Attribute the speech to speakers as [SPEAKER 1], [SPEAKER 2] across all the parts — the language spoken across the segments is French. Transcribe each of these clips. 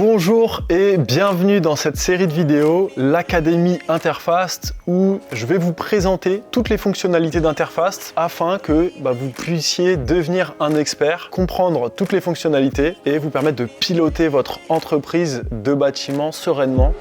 [SPEAKER 1] Bonjour et bienvenue dans cette série de vidéos, l'Académie Interfast, où je vais vous présenter toutes les fonctionnalités d'Interfast afin que vous puissiez devenir un expert, comprendre toutes les fonctionnalités et vous permettre de piloter votre entreprise de bâtiment sereinement.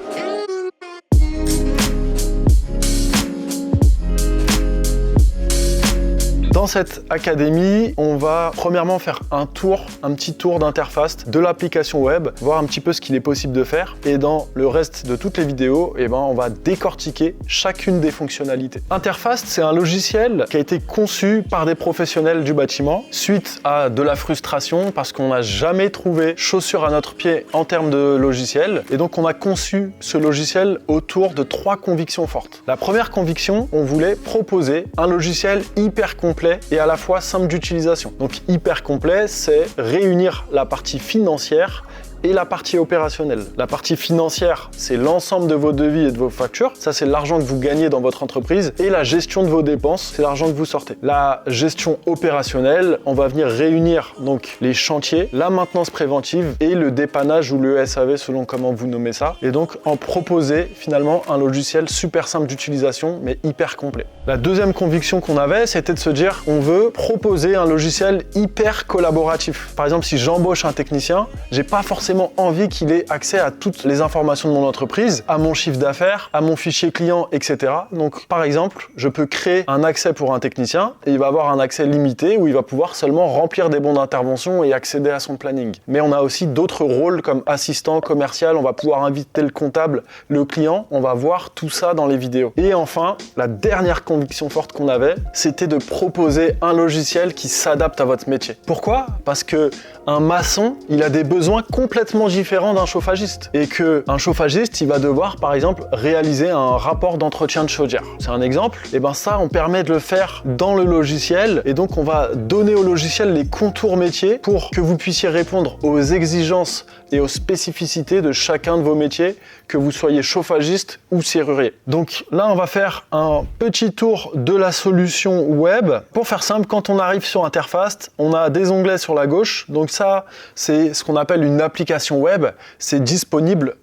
[SPEAKER 1] Dans cette académie, on va premièrement faire un petit tour d'Interfast de l'application web, voir un petit peu ce qu'il est possible de faire. Et dans le reste de toutes les vidéos, on va décortiquer chacune des fonctionnalités. Interfast, c'est un logiciel qui a été conçu par des professionnels du bâtiment suite à de la frustration parce qu'on n'a jamais trouvé chaussure à notre pied en termes de logiciel. Et donc, on a conçu ce logiciel autour de 3 convictions fortes. La première conviction, on voulait proposer un logiciel hyper complet et à la fois simple d'utilisation. Donc hyper complet, c'est réunir la partie financière et la partie opérationnelle. La partie financière, c'est l'ensemble de vos devis et de vos factures. Ça, c'est l'argent que vous gagnez dans votre entreprise. Et la gestion de vos dépenses, c'est l'argent que vous sortez. La gestion opérationnelle, on va venir réunir donc les chantiers, la maintenance préventive et le dépannage ou le SAV selon comment vous nommez ça. Et donc, en proposer finalement un logiciel super simple d'utilisation, mais hyper complet. La deuxième conviction qu'on avait, c'était de se dire, on veut proposer un logiciel hyper collaboratif. Par exemple, si j'embauche un technicien, j'ai pas forcément envie qu'il ait accès à toutes les informations de mon entreprise, à mon chiffre d'affaires, à mon fichier client, etc. Donc, par exemple, je peux créer un accès pour un technicien et il va avoir un accès limité où il va pouvoir seulement remplir des bons d'intervention et accéder à son planning. Mais on a aussi d'autres rôles comme assistant commercial, on va pouvoir inviter le comptable, le client, on va voir tout ça dans les vidéos. Et enfin, la dernière conviction forte qu'on avait, c'était de proposer un logiciel qui s'adapte à votre métier. Pourquoi ? Parce que un maçon, il a des besoins complètement différents d'un chauffagiste. Et qu'un chauffagiste, il va devoir, par exemple, réaliser un rapport d'entretien de chaudière. C'est un exemple. Et ça, on permet de le faire dans le logiciel. Et donc, on va donner au logiciel les contours métiers pour que vous puissiez répondre aux exigences et aux spécificités de chacun de vos métiers, que vous soyez chauffagiste ou serrurier. Donc là, on va faire un petit tour de la solution web. Pour faire simple, quand on arrive sur Interfast, on a des onglets sur la gauche. Donc ça, c'est ce qu'on appelle une application web. C'est disponible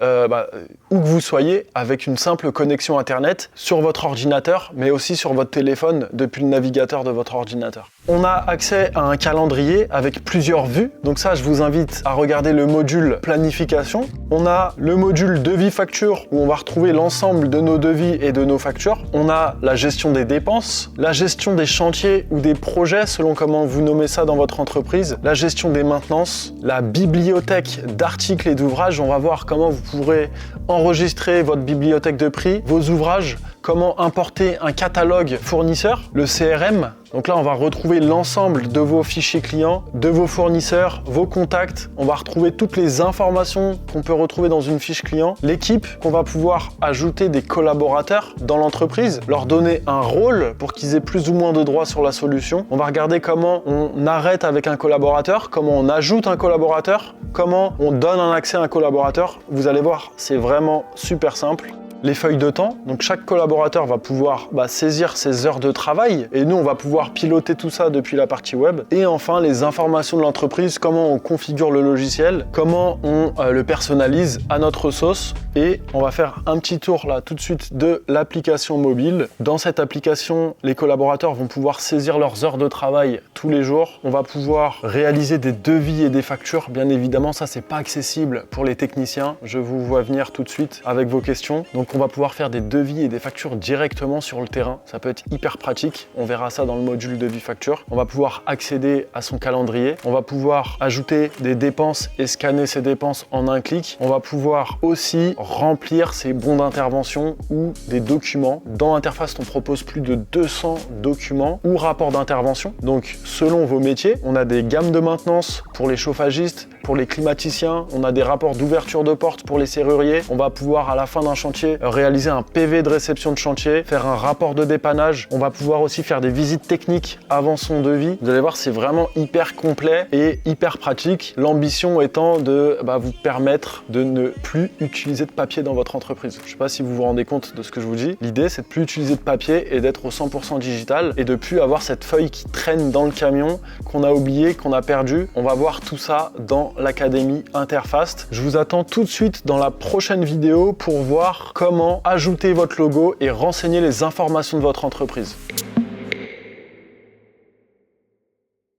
[SPEAKER 1] où que vous soyez avec une simple connexion Internet sur votre ordinateur, mais aussi sur votre téléphone depuis le navigateur de votre ordinateur. On a accès à un calendrier avec plusieurs vues. Donc ça, je vous invite à regarder le module planification. On a le module devis facture où on va retrouver l'ensemble de nos devis et de nos factures. On a la gestion des dépenses, la gestion des chantiers ou des projets selon comment vous nommez ça dans votre entreprise, la gestion des maintenances, la bibliothèque d'articles et d'ouvrages. On va voir comment vous pourrez enregistrer votre bibliothèque de prix, vos ouvrages, comment importer un catalogue fournisseur, le CRM. Donc là, on va retrouver l'ensemble de vos fichiers clients, de vos fournisseurs, vos contacts. On va retrouver toutes les informations qu'on peut retrouver dans une fiche client. L'équipe, qu'on va pouvoir ajouter des collaborateurs dans l'entreprise, leur donner un rôle pour qu'ils aient plus ou moins de droits sur la solution. On va regarder comment on arrête avec un collaborateur, comment on ajoute un collaborateur, comment on donne un accès à un collaborateur. Vous allez voir, c'est vraiment super simple. Les feuilles de temps, donc chaque collaborateur va pouvoir saisir ses heures de travail et nous on va pouvoir piloter tout ça depuis la partie web. Et enfin les informations de l'entreprise, comment on configure le logiciel, comment on le personnalise à notre sauce. Et on va faire un petit tour là tout de suite de l'application mobile. Dans cette application, les collaborateurs vont pouvoir saisir leurs heures de travail tous les jours. On va pouvoir réaliser des devis et des factures. Bien évidemment, ça c'est pas accessible pour les techniciens. Je vous vois venir tout de suite avec vos questions. Donc on va pouvoir faire des devis et des factures directement sur le terrain. Ça peut être hyper pratique. On verra ça dans le module devis facture. On va pouvoir accéder à son calendrier. On va pouvoir ajouter des dépenses et scanner ces dépenses en un clic. On va pouvoir aussi remplir ses bons d'intervention ou des documents. Dans Interfast, on propose plus de 200 documents ou rapports d'intervention. Donc, selon vos métiers, on a des gammes de maintenance pour les chauffagistes, pour les climaticiens. On a des rapports d'ouverture de porte pour les serruriers. On va pouvoir, à la fin d'un chantier, réaliser un PV de réception de chantier, faire un rapport de dépannage. On va pouvoir aussi faire des visites techniques avant son devis. Vous allez voir, c'est vraiment hyper complet et hyper pratique. L'ambition étant de vous permettre de ne plus utiliser de papier dans votre entreprise. Je ne sais pas si vous vous rendez compte de ce que je vous dis. L'idée, c'est de plus utiliser de papier et d'être au 100% digital et de plus avoir cette feuille qui traîne dans le camion, qu'on a oublié, qu'on a perdu. On va voir tout ça dans l'Académie Interfast. Je vous attends tout de suite dans la prochaine vidéo pour voir comment ajouter votre logo et renseigner les informations de votre entreprise.